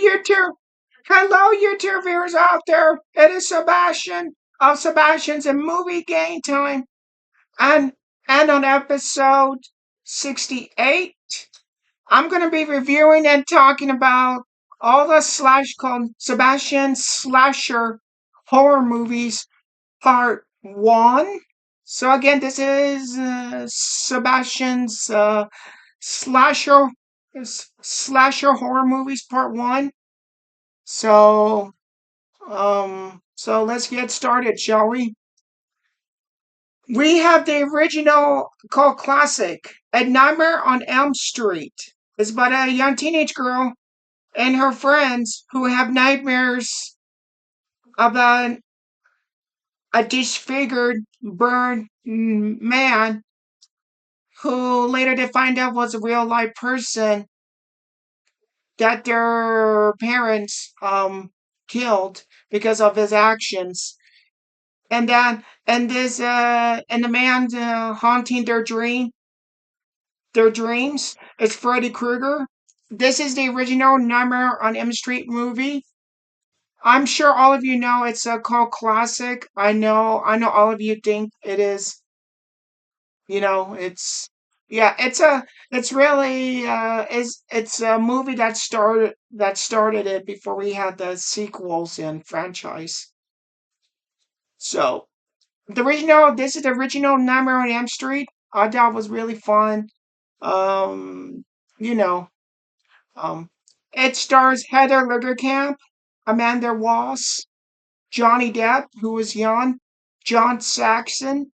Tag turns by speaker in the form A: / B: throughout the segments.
A: YouTube viewers out there. It is Sebastian of Sebastian's and Movie Game Time, and on episode 68, I'm going to be reviewing and talking about all the called Sebastian slasher horror movies, part one. So again, this is Sebastian's slasher slasher horror movies, part one. So let's get started, shall we? We have the original cult classic, A Nightmare on Elm Street. It's about a young teenage girl and her friends who have nightmares about a disfigured, burned man who later they find out was a real life person that their parents killed because of his actions. And the man haunting their dreams is Freddy Krueger. This is the original Nightmare on Elm Street movie. I'm sure all of you know it's a cult classic. I know all of you think it is. It's yeah, it's really it's a movie that started it before we had the sequels and franchise. So this is the original Nightmare on Elm Street. I thought was really fun. Um, you know, um, it stars Heather Langenkamp, Amanda Wass, Johnny Depp, who was young, John Saxon,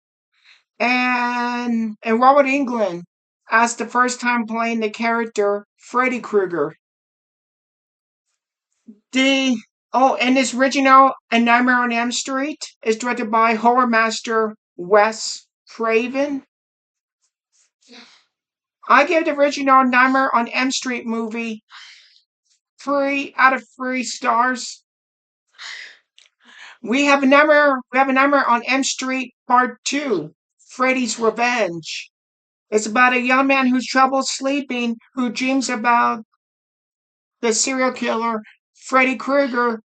A: and Robert Englund as the first time playing the character Freddy Krueger. The and this original A Nightmare on Elm Street is directed by horror master Wes Craven. I give the original Nightmare on Elm Street movie 3 out of 3 stars. We have a Nightmare on Elm Street Part 2, Freddy's Revenge. It's about a young man who's trouble sleeping, who dreams about the serial killer, Freddy Krueger,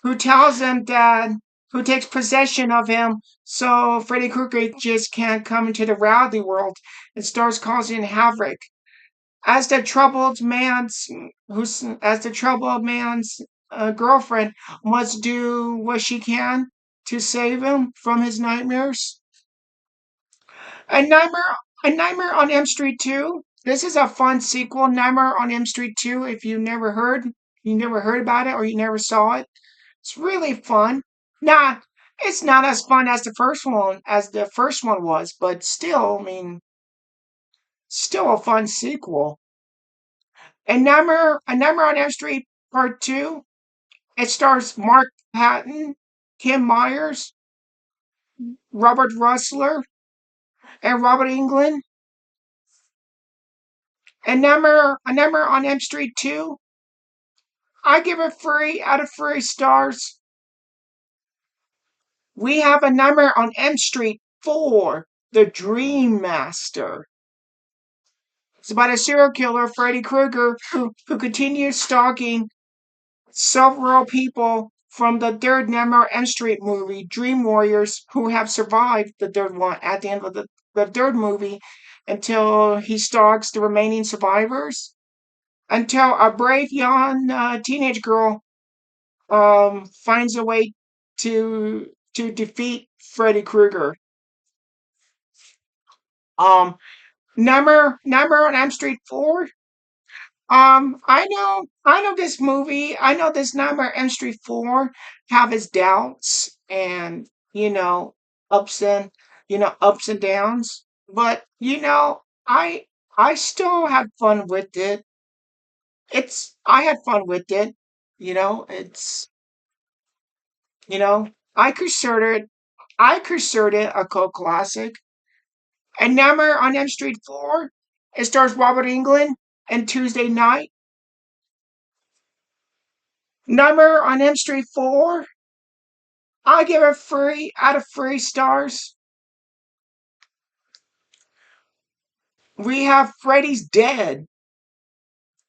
A: who tells him that, who takes possession of him, so Freddy Krueger just can't come into the reality world and starts causing havoc. As the troubled man's as the troubled man's girlfriend must do what she can to save him from his nightmares. A nightmare, a Nightmare on Elm Street 2. This is a fun sequel, Nightmare on Elm Street 2. If you never heard about it or you never saw it, it's really fun. Nah, it's not as fun as the first one was, but still, I mean, still a fun sequel. A Nightmare on Elm Street Part 2. It stars Mark Patton, Kim Myers, Robert Russler, and Robert Englund. A Nightmare on Elm Street 2. I give it 3 out of 3 stars. We have A Nightmare on Elm Street 4, The Dream Master. It's about a serial killer, Freddy Krueger, who continues stalking several people from the third Nightmare on Elm Street movie, Dream Warriors, who have survived the third one at the end of the third movie until he stalks the remaining survivors. Until a brave young teenage girl finds a way to defeat Freddy Krueger. Um, Nightmare on Elm Street 4. I know this movie. I know this Nightmare on Elm Street 4 have its doubts and ups and ups and downs. But I still had fun with it. I had fun with it. It's you know I consider it a cult classic. And Nightmare on Elm Street 4. It stars Robert Englund and Tuesday Night. Nightmare on Elm Street 4. I give it 3 out of 3 stars. We have Freddy's Dead.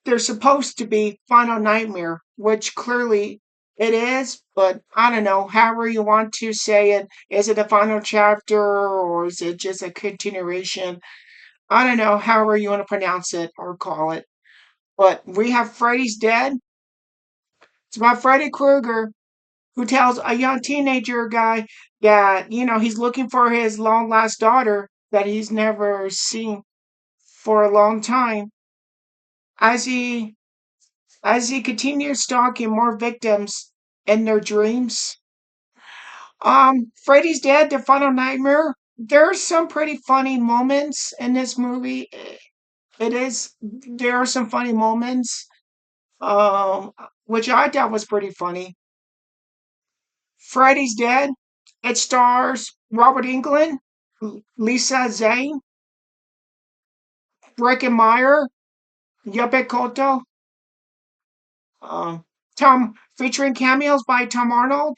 A: There's supposed to be Final Nightmare which clearly it is, but I don't know, however you want to say it. Is it the final chapter or is it just a continuation? I don't know, however you want to pronounce it or call it. But we have Freddy's Dead. It's about Freddy Krueger who tells a young teenager guy that, he's looking for his long lost daughter that he's never seen for a long time. As he continues stalking more victims in their dreams. Freddy's Dead, The Final Nightmare. There's some pretty funny moments in this movie. There are some funny moments, which I thought was pretty funny. Freddy's Dead. It stars Robert Englund, Lisa Zane, Breckenmeyer, Yuppie Koto, Tom, featuring cameos by Tom Arnold,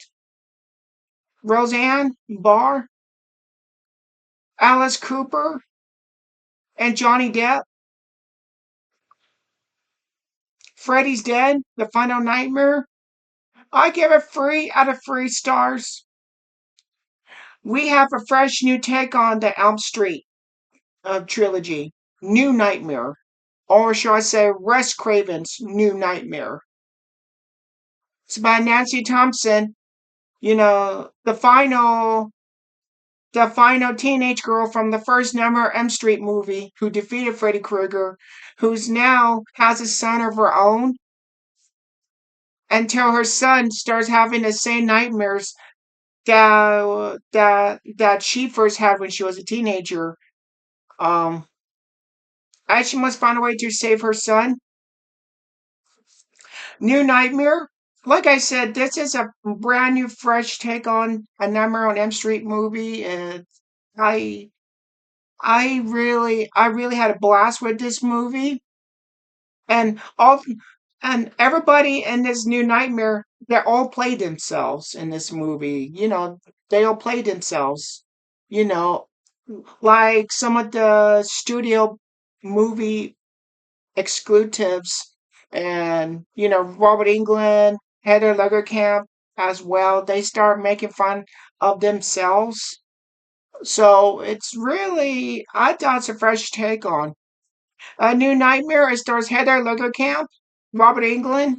A: Roseanne Barr, Alice Cooper, and Johnny Depp. Freddy's Dead, The Final Nightmare. I give it 3 out of 3 stars. We have a fresh new take on the Elm Street trilogy, New Nightmare, or shall I say, Wes Craven's New Nightmare. It's by Nancy Thompson. The final teenage girl from the first Nightmare on Elm Street movie who defeated Freddy Krueger, who's now has a son of her own until her son starts having the same nightmares that she first had when she was a teenager. Um, and she must find a way to save her son. New Nightmare. Like I said, this is a brand new, fresh take on a Nightmare on Elm Street movie, and I, I really had a blast with this movie, and all, and everybody in this New Nightmare, they all play themselves in this movie. They all play themselves. You know, like some of the studio movie exclusives and Robert Englund, Heather Langenkamp as well. They start making fun of themselves. So it's really, I thought it's a fresh take on a New Nightmare. It stars Heather Langenkamp, Robert Englund,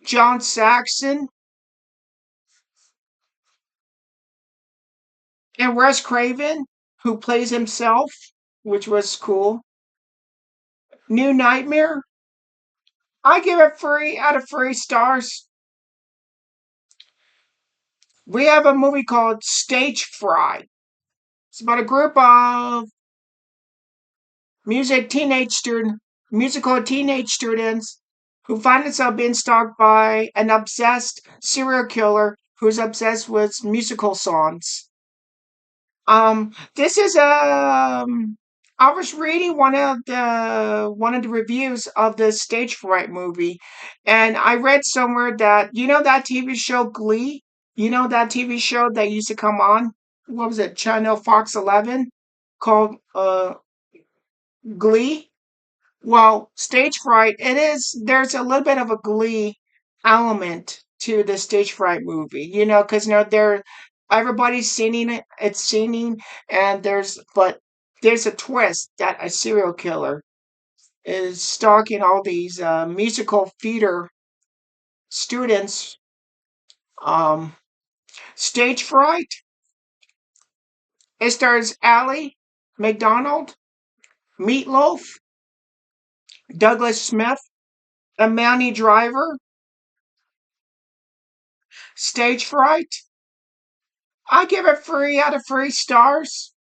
A: John Saxon, and Wes Craven, who plays himself, which was cool. New Nightmare. I give it 3 out of 3 stars. We have a movie called Stage Fright. It's about a group of musical teenage students who find themselves being stalked by an obsessed serial killer who's obsessed with musical songs. This is I was reading one of the reviews of the Stage Fright movie, and I read somewhere that that TV show Glee. That TV show that used to come on. What was it? Channel Fox 11, called Glee. Well, Stage Fright. It is. There's a little bit of a Glee element to the Stage Fright movie. Because everybody's singing it. It's singing, and there's a twist that a serial killer is stalking all these musical theater students. Um, Stage Fright. It stars Ally McDonald, Meatloaf, Douglas Smith, and Manny Driver. Stage Fright. I give it 3 out of 3 stars.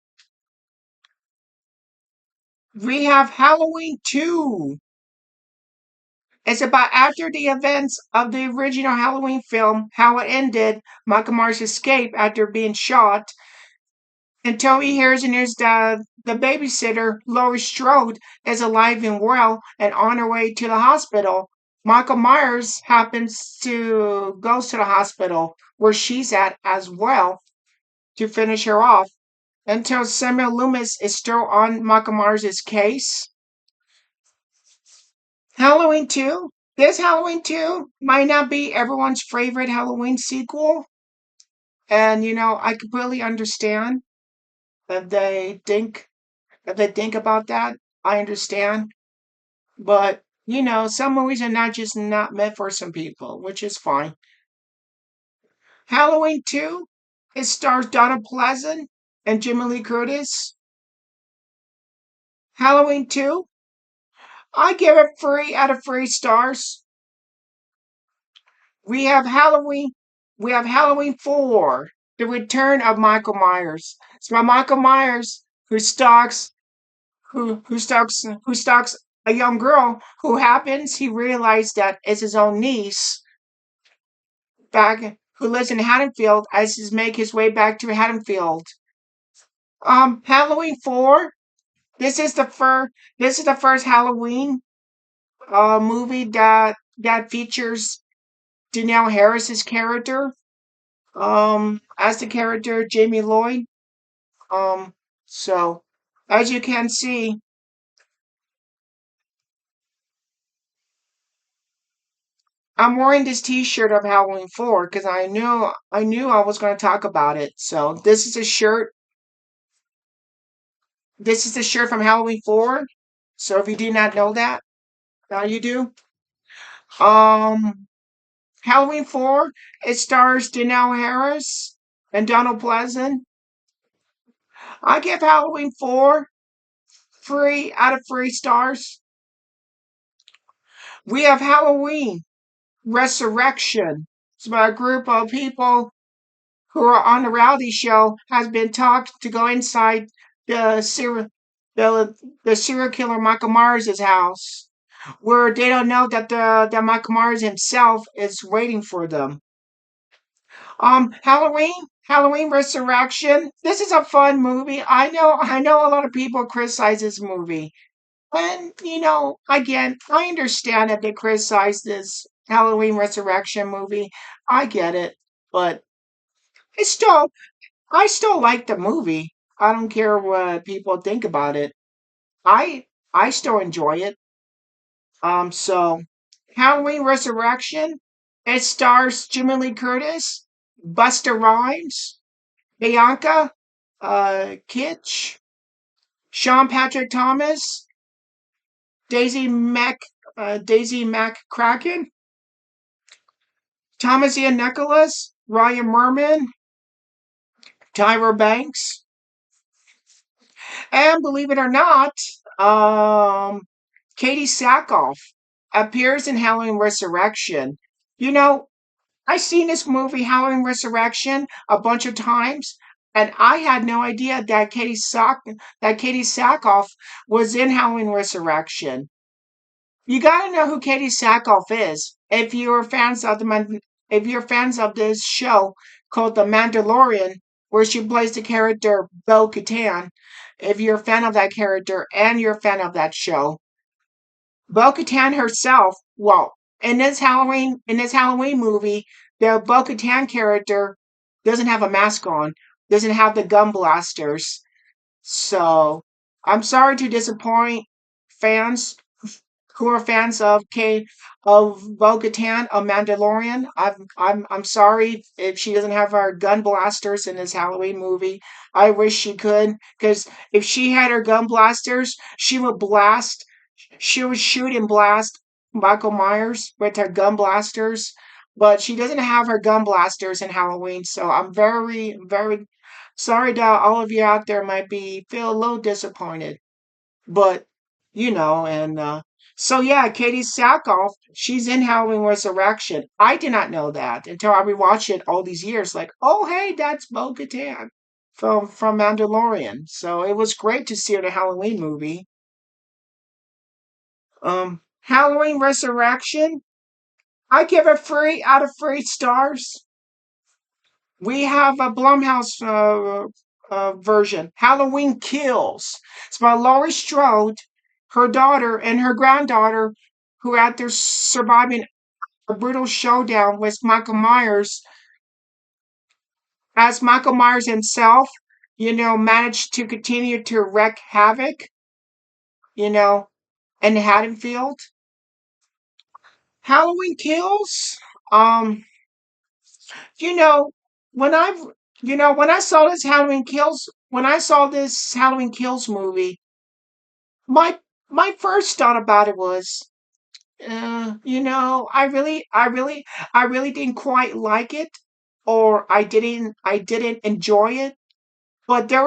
A: We have Halloween 2. It's about after the events of the original Halloween film, how it ended, Michael Myers' escape after being shot, until he hears and hears that the babysitter, Laurie Strode, is alive and well and on her way to the hospital. Michael Myers goes to the hospital where she's at as well to finish her off until Samuel Loomis is still on Michael Myers' case. Halloween 2 This Halloween 2 might not be everyone's favorite Halloween sequel. And, I completely understand if they think about that. I understand. But, some movies are not just not meant for some people, which is fine. Halloween 2, it stars Donna Pleasant and Jimmy Lee Curtis. Halloween 2, I give it 3 out of 3 stars. We have Halloween. We have Halloween 4, the return of Michael Myers. It's about Michael Myers who stalks a young girl who happens he realized that is his own niece back who lives in Haddonfield as he's make his way back to Haddonfield. Halloween 4. This is the first Halloween movie that features Danielle Harris's character as the character Jamie Lloyd. So as you can see, I'm wearing this T-shirt of Halloween 4 because I knew I was going to talk about it. So this is a shirt. This is the shirt from Halloween 4. So if you did not know that, now you do. Um, Halloween 4. It stars Danielle Harris and Donald Pleasant. I give Halloween 4 3 out of 3 stars. We have Halloween Resurrection. It's about a group of people who are on the reality show has been talked to go inside the serial the serial killer Michael Myers' house, where they don't know that Michael Myers himself is waiting for them. Halloween Resurrection. This is a fun movie. I know a lot of people criticize this movie. And again, I understand that they criticize this Halloween Resurrection movie. I get it. But it's still I still like the movie. I don't care what people think about it. I I still enjoy it. So Halloween Resurrection, it stars Jimmy Lee Curtis, Busta Rhymes, Bianca, Kitsch, Sean Patrick Thomas, Daisy Mac Kraken, Thomas Ian Nicholas, Ryan Merman, Tyra Banks, and believe it or not, Katie Sackhoff appears in Halloween Resurrection. You know, I've seen this movie, Halloween Resurrection, a bunch of times, and I had no idea that Katie Sackhoff was in Halloween Resurrection. You gotta know who Katie Sackhoff is if you're fans of this show called The Mandalorian, where she plays the character Bo Katan. If you're a fan of that character and you're a fan of that show, Bo-Katan herself, well, in this Halloween movie, the Bo-Katan character doesn't have a mask on, doesn't have the gun blasters. So I'm sorry to disappoint fans who are fans of Bo-Katan, a Mandalorian. I'm sorry if she doesn't have her gun blasters in this Halloween movie. I wish she could, because if she had her gun blasters, she would shoot and blast Michael Myers with her gun blasters. But she doesn't have her gun blasters in Halloween, so I'm very, very sorry that all of you out there might be feel a little disappointed. But and so yeah, Katie Sackhoff, she's in Halloween Resurrection. I did not know that until I rewatched it all these years. Like, oh hey, that's Bo Katan from Mandalorian. So it was great to see her in a Halloween movie. Halloween Resurrection, I give it 3 out of 3 stars. We have a Blumhouse version, Halloween Kills. It's by Laurie Strode, her daughter, and her granddaughter, who, after surviving a brutal showdown with Michael Myers, as Michael Myers himself, managed to continue to wreak havoc, you know, in Haddonfield. Halloween Kills. Um, you know, when I, when I saw this Halloween Kills movie, my my first thought about it was, I really didn't quite like it, or I didn't enjoy it. But there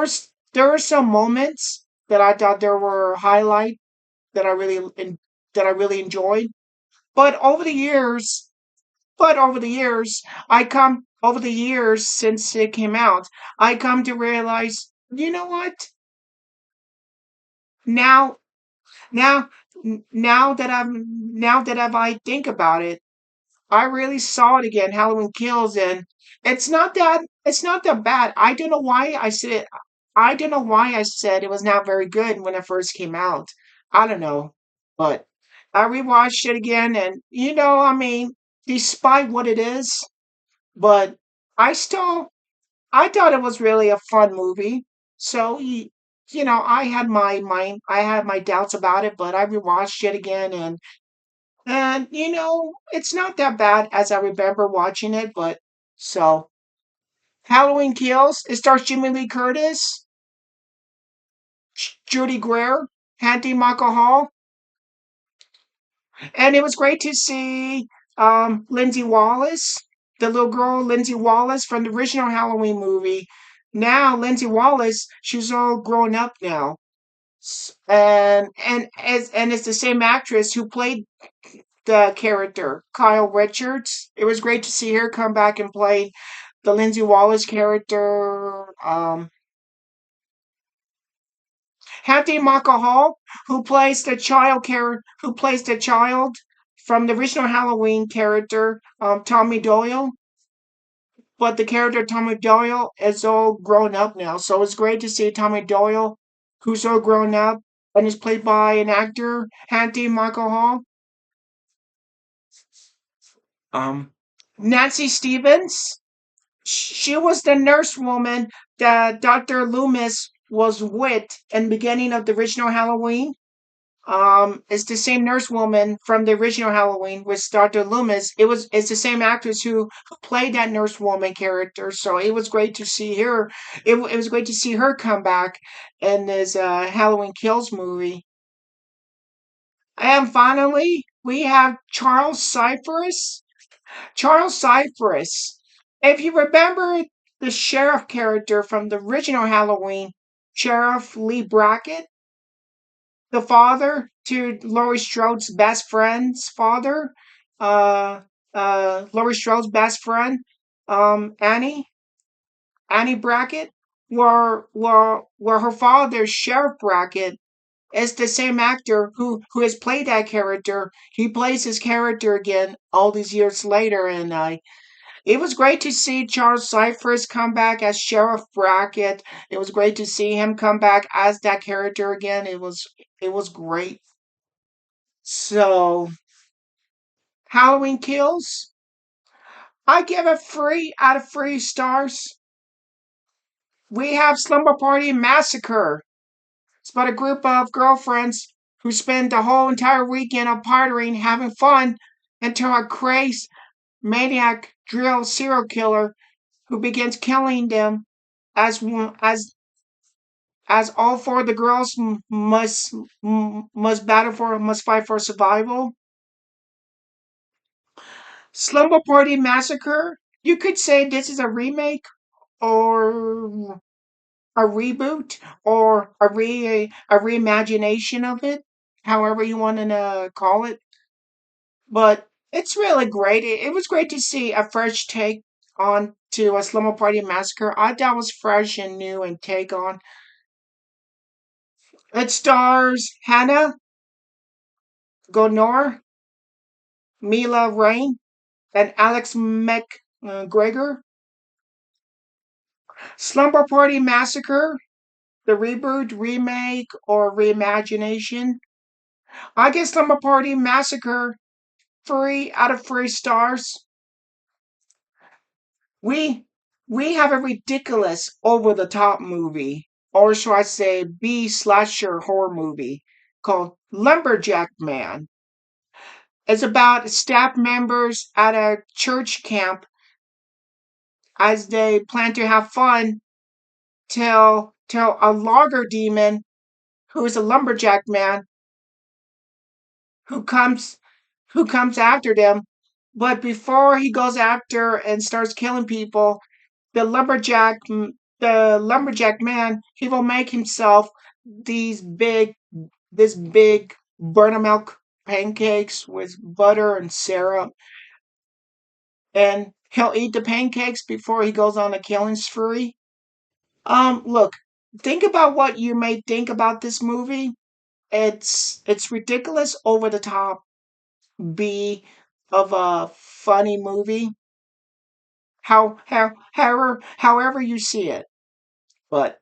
A: were some moments that I thought there were highlight that that I really enjoyed. But over the years, over the years since it came out, I come to realize, you know what? Now, now, I think about it, I really saw it again, Halloween Kills, and it's not that bad. I don't know why I said it was not very good when it first came out. I don't know, but I rewatched it again, and I mean, despite what it is, but I still I thought it was really a fun movie. So I had my doubts about it, but I rewatched it again, and it's not that bad as I remember watching it. But so Halloween Kills. It stars Jimmy Lee Curtis, Judy Greer, Hattie Hall, and it was great to see Lindsay Wallace, the little girl Lindsay Wallace from the original Halloween movie. Now Lindsay Wallace, she's all grown up now, and it's the same actress who played the character, Kyle Richards. It was great to see her come back and play the Lindsay Wallace character. Hattie Hall, who plays the child from the original Halloween character, Tommy Doyle. But the character Tommy Doyle is all grown up now, so it's great to see Tommy Doyle, who's all grown up and is played by an actor, Hattie Hall. Um, Nancy Stevens. She was the nurse woman that Dr. Loomis was with in the beginning of the original Halloween. It's the same nurse woman from the original Halloween with Dr. Loomis. It's the same actress who played that nurse woman character. So it was great to see her. It was great to see her come back in this Halloween Kills movie. And finally, we have Charles Cyphers. Charles Cypress. If you remember the sheriff character from the original Halloween, Sheriff Lee Brackett, the father to Laurie Strode's best friend's father, uh, Laurie Strode's best friend, Annie, Annie Brackett, were her father, Sheriff Brackett, is the same actor who has played that character. He plays his character again all these years later, and it was great to see Charles Cyphers come back as Sheriff Brackett. It was great to see him come back as that character again. It was great. So Halloween Kills, I give it 3 out of 3 stars. We have Slumber Party Massacre. It's about a group of girlfriends who spend the whole entire weekend of partying, having fun, until a crazed maniac drill serial killer who begins killing them as as all 4 of the girls must fight for survival. Slumber Party Massacre. You could say this is a remake or a reboot or a reimagination of it, however you want to call it. But it's really great. It was great to see a fresh take on to a Slumber Party Massacre. I thought it was fresh and new and take on. It stars Hannah Gonor, Mila Rain, and Alex McGregor. Slumber Party Massacre, the reboot, remake, or reimagination. I give Slumber Party Massacre 3 out of 3 stars. We we have a ridiculous, over the top movie, or shall I say B slasher horror movie called Lumberjack Man. It's about staff members at a church camp as they plan to have fun till a logger demon who is a lumberjack man who comes who comes after them. But before he goes after and starts killing people, the lumberjack man, he will make himself these big this big buttermilk pancakes with butter and syrup, and he'll eat the pancakes before he goes on a killing spree. Look, think about what you may think about this movie. It's ridiculous, over the top, B of a funny movie. However you see it, but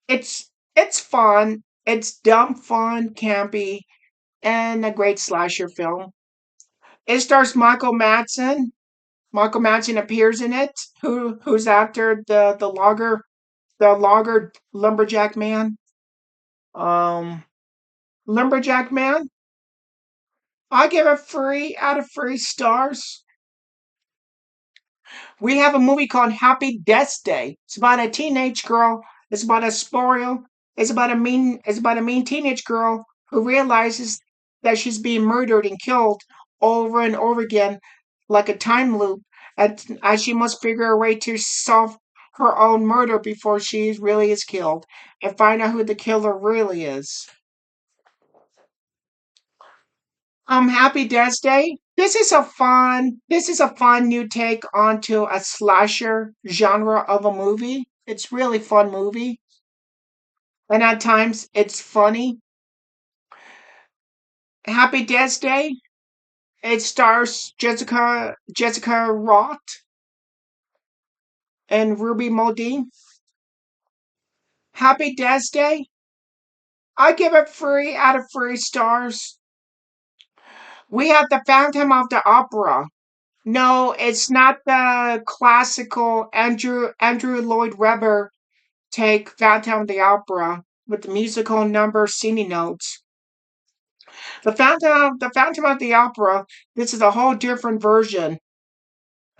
A: it's fun. It's dumb fun, campy, and a great slasher film. It stars Michael Madsen. Michael Madsen appears in it. Who's after the logger lumberjack man? Um, Lumberjack man. I give it 3 out of 3 stars. We have a movie called Happy Death Day. It's about a teenage girl. It's about a spoil. It's about a mean teenage girl who realizes that she's being murdered and killed over and over again, like a time loop, as she must figure a way to solve her own murder before she really is killed and find out who the killer really is. Happy Death Day. This is a fun new take onto a slasher genre of a movie. It's really fun movie, and at times it's funny. Happy Death Day. It stars Jessica Roth and Ruby Modine. Happy Death Day. I give it 3 out of 3 stars. We have the Phantom of the Opera. No, it's not the classical Andrew Lloyd Webber take Phantom of the Opera with the musical number singing notes. The Phantom of the Opera, this is a whole different version.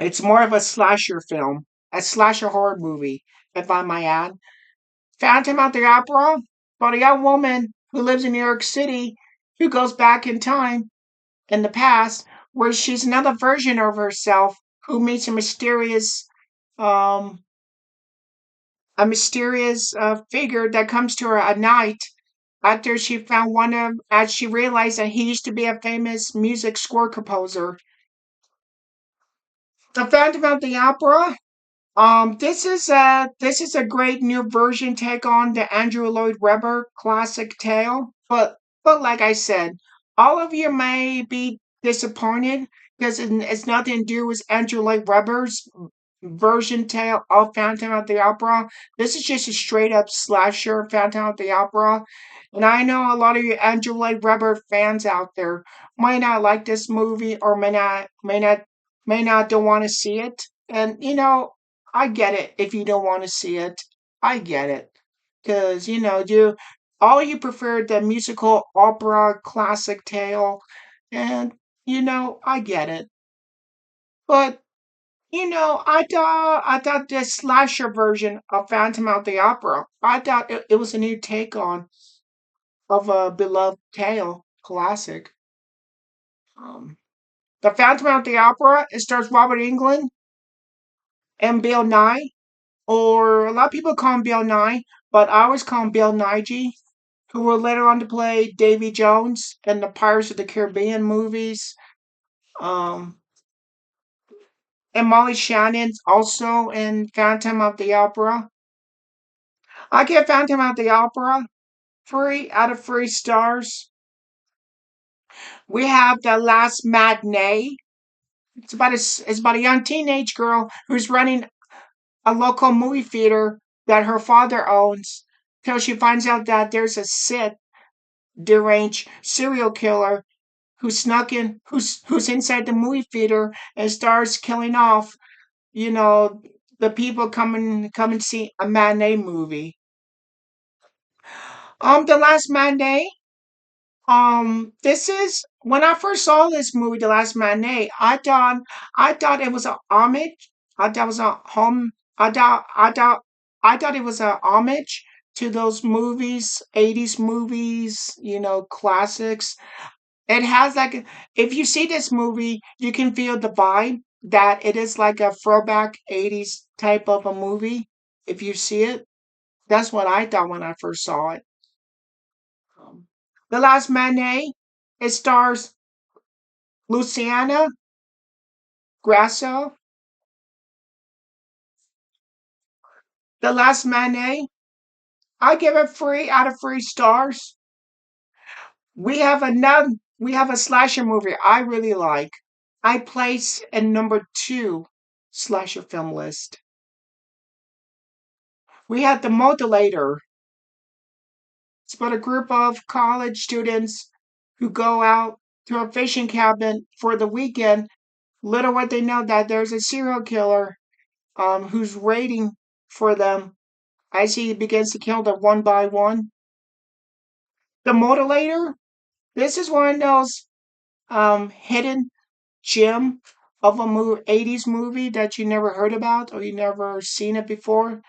A: It's more of a slasher film, a slasher horror movie, if I might add. Phantom of the Opera, about a young woman who lives in New York City who goes back in time in the past, where she's another version of herself who meets um, a mysterious figure that comes to her at night after she found as she realized that he used to be a famous music score composer. The Phantom of the Opera. This is a great new version take on the Andrew Lloyd Webber classic tale. But like I said, all of you may be disappointed because it's nothing to do with Andrew Lloyd Webber's version tale of Phantom of the Opera. This is just a straight up slasher Phantom of the Opera. And I know a lot of you Andrew Lloyd Webber fans out there might not like this movie or may not don't want to see it. And I get it if you don't want to see it. I get it. Because, all you prefer the musical opera classic tale. And, I get it. But, I thought the slasher version of Phantom of the Opera, I thought it was a new take on of a beloved tale classic. Um, the Phantom of the Opera, it stars Robert Englund and Bill Nye, or a lot of people call him Bill Nye, but I always call him Bill Nighy, who will later on to play Davy Jones in the Pirates of the Caribbean movies. Um, and Molly Shannon's also in Phantom of the Opera. I give Phantom of the Opera 3 out of 3 stars. We have The Last Matinee. It's about a young teenage girl who's running a local movie theater that her father owns till she finds out that there's a sick, deranged serial killer who snuck in, who's inside the movie theater and starts killing off, you know, the people come and see a matinee movie. The Last Matinee. This is when I first saw this movie, The Last Matinee. I thought it was a homage. I thought it was a home. I thought it was a homage to those movies, 80s movies, classics. It has like, if you see this movie, you can feel the vibe that it is like a throwback 80s type of a movie. If you see it, that's what I thought when I first saw it. Um, the Last Matinee, it stars Luciana Grasso. The Last Matinee, I give it 3 out of 3 stars. We have a slasher movie I really like. I place in number 2 slasher film list. We had The Modulator. It's about a group of college students who go out to a fishing cabin for the weekend. Little what they know that there's a serial killer who's waiting for them as he begins to kill them one by one. The Modulator. This is one of those hidden gem of a 80s movie that you never heard about or you never seen it before.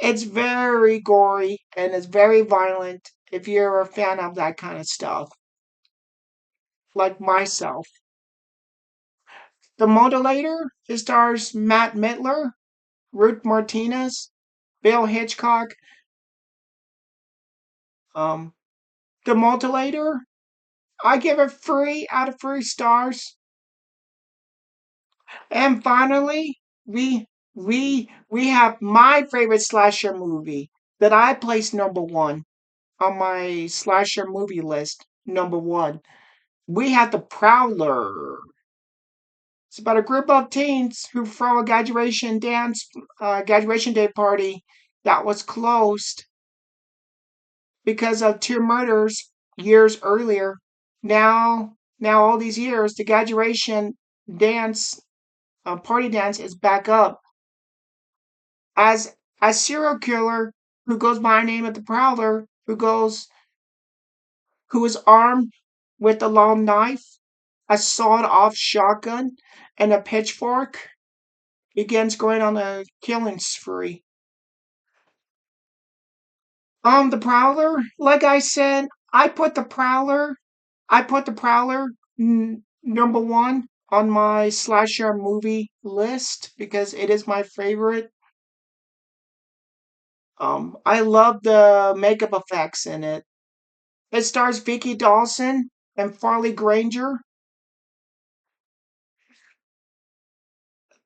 A: It's very gory and it's very violent if you're a fan of that kind of stuff, like myself. The Modulator, it stars Matt Mittler, Ruth Martinez, Bill Hitchcock. Um, the Modulator, I give it 3 out of 3 stars. And finally, we have my favorite slasher movie that I placed number 1 on my slasher movie list. Number 1, we have The Prowler. It's about a group of teens who throw a graduation day party that was closed because of 2 murders years earlier. Now all these years, the graduation dance, party dance is back up as a serial killer who goes by the name of the Prowler, who is armed with a long knife, a sawed-off shotgun, and a pitchfork, begins going on a killing spree. The Prowler, like I said, I put the Prowler number 1 on my slasher movie list because it is my favorite. I love the makeup effects in it. It stars Vicky Dawson and Farley Granger.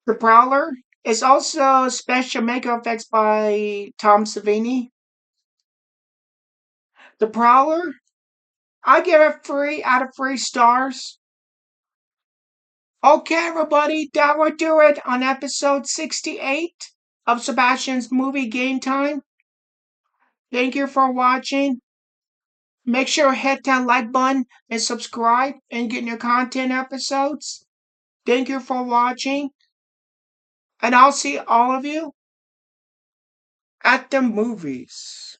A: The Prowler is also special makeup effects by Tom Savini. The Prowler, I give it 3 out of 3 stars. Okay, everybody, that will do it on episode 68 of Sebastian's Movie Game Time. Thank you for watching. Make sure to hit that like button and subscribe and get new content episodes. Thank you for watching, and I'll see all of you at the movies.